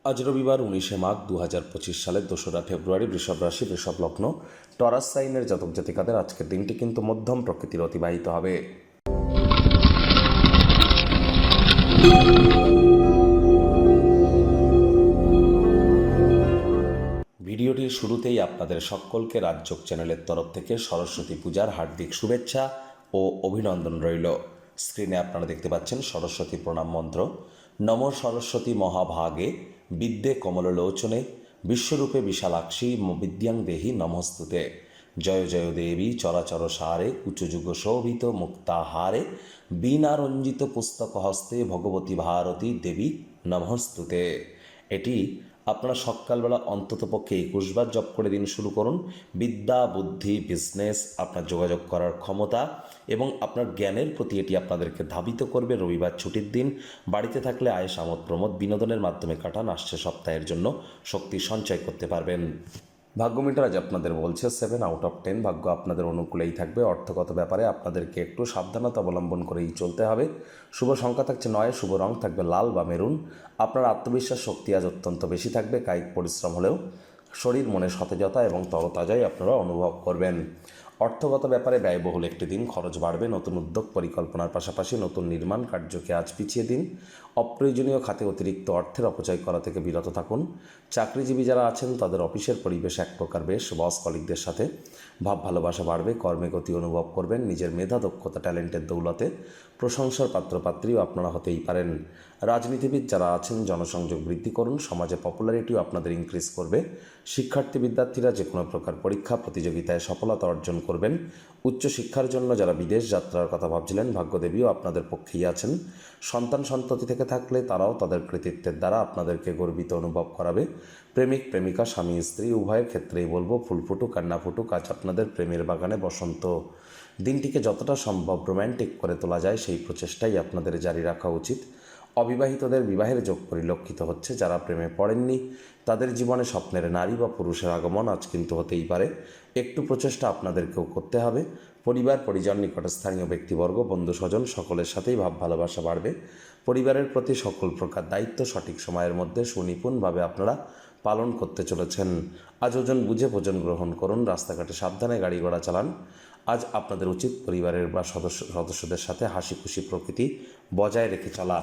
আজ রবিবার 19শে মাঘ 2025 সালের 2রা ফেব্রুয়ারি। বৃষভ রাশি, বৃষভ লগ্ন, টরাস সাইনের জাতক জাতিকাদের আজকের দিনটি কিন্তু মধ্যম প্রকৃতির অতিবাহিত হবে। ভিডিওটির শুরুতেই আপনাদের সকলকে রাজযোগ চ্যানেলের তরফ থেকে সরস্বতী পূজার হার্দিক শুভেচ্ছা ও অভিনন্দন রইল। স্ক্রিনে আপনারা দেখতে পাচ্ছেন সরস্বতী প্রণাম মন্ত্র। নম সরস্বতী মহাভাগে বিদ্যে কমললোচনে বিশ্বরূপে বিশালাক্ষী বিদ্যাং দেহি নমস্তুতে। জয় জয় দেবী চরাচর সারে উচ্চযুগ শোভিত মুক্তাহারে বীণারঞ্জিত পুস্তক হস্তে ভগবতী ভারতী দেবী নমস্তুতে। এটি আপনারা সকালবেলা অন্ততপক্ষে 21 বার জপ করে দিন শুরু করুন। বিদ্যা, বুদ্ধি, বিজনেস, আপনার যোগাযোগ করার ক্ষমতা এবং আপনার জ্ঞানের প্রতি এটি আপনাদেরকে ধাবিত করবে। রবিবার ছুটির দিন, বাড়িতে থাকলে আয়েশ আমোদ প্রমোদ বিনোদনের মাধ্যমে কাটান। আসছে সপ্তাহের জন্য শক্তি সঞ্চয় করতে পারবেন। ভাগ্যমিটার আজ আপনাদের বলছে 7 আউট অফ 10। ভাগ্য আপনাদের অনুকূলেই থাকবে। অর্থগত ব্যাপারে আপনাদেরকে একটু সাবধানতা অবলম্বন করেই চলতে হবে। শুভ সংখ্যা থাকছে 9, শুভ রং থাকবে লাল বা মেরুন। আপনার আত্মবিশ্বাস শক্তি আজ অত্যন্ত বেশি থাকবে। কায়িক পরিশ্রম হলেও শরীর মনে সতেজতা এবং তরতাজাই আপনারা অনুভব করবেন। অর্থগত ব্যাপারে ব্যয়বহুল একটি দিন, খরচ বাড়বে। নতুন উদ্যোগ পরিকল্পনার পাশাপাশি নতুন নির্মাণ কার্যকে আজ পিছিয়ে দিন। অপ্রয়োজনীয় খাতে অতিরিক্ত অর্থের অপচয় করা থেকে বিরত থাকুন। চাকরিজীবী যারা আছেন তাদের অফিসের পরিবেশ এক প্রকার বেশ। বস কলিগদের সাথে ভাব ভালোবাসা বাড়বে। কর্মে গতি অনুভব করবেন। নিজের মেধা, দক্ষতা, ট্যালেন্টের দৌলতে প্রশংসার পাত্রপাত্রীও আপনারা হতেই পারেন। রাজনীতিবিদ যারা আছেন জনসংযোগ বৃদ্ধি করুন। সমাজে পপুলারিটিও আপনাদের ইনক্রিজ করবে। শিক্ষার্থী বিদ্যার্থীরা যে কোনো প্রকার পরীক্ষা প্রতিযোগিতায় সফলতা অর্জন করবেন। উচ্চশিক্ষার জন্য যারা বিদেশ যাত্রার কথা ভাবছিলেন, ভাগ্যদেবীও আপনাদের পক্ষেই আছেন। সন্তান সন্ততি থেকে থাকলে তারাও তাদের কৃতিত্বের দ্বারা আপনাদেরকে গর্বিত অনুভব করাবে। প্রেমিক প্রেমিকা, স্বামী স্ত্রী উভয়ের ক্ষেত্রেই বলবো, ফুল ফুটুক আর না ফুটুক, আজ আপনাদের প্রেমের বাগানে বসন্ত। দিনটিকে যতটা সম্ভব রোম্যান্টিক করে তোলা যায় সেই প্রচেষ্টাই আপনাদের জারি রাখা উচিত। অবিবাহিতদের বিবাহের যোগ পরিলক্ষিত হচ্ছে। যারা প্রেমে পড়েননি তাদের জীবনে স্বপ্নের নারী বা পুরুষের আগমন আজ কিন্তু হতেই পারে। একটু প্রচেষ্টা আপনাদেরকেও করতে হবে। পরিবার, পরিজন, নিকটস্থানীয় ব্যক্তিবর্গ, বন্ধু স্বজন সকলের সাথেই ভাব ভালোবাসা বাড়বে। পরিবারের প্রতি সকল প্রকার দায়িত্ব সঠিক সময়ের মধ্যে সুনিপুণভাবে আপনারা পালন করতে চলেছেন। আজ ওজন বুঝে ভোজন গ্রহণ করুন। রাস্তাঘাটে সাবধানে গাড়ি ঘোড়া চালান। আজ আপনাদের উচিত পরিবারের বা সদস্যদের সাথে হাসি খুশি প্রকৃতি বজায় রেখে চলা।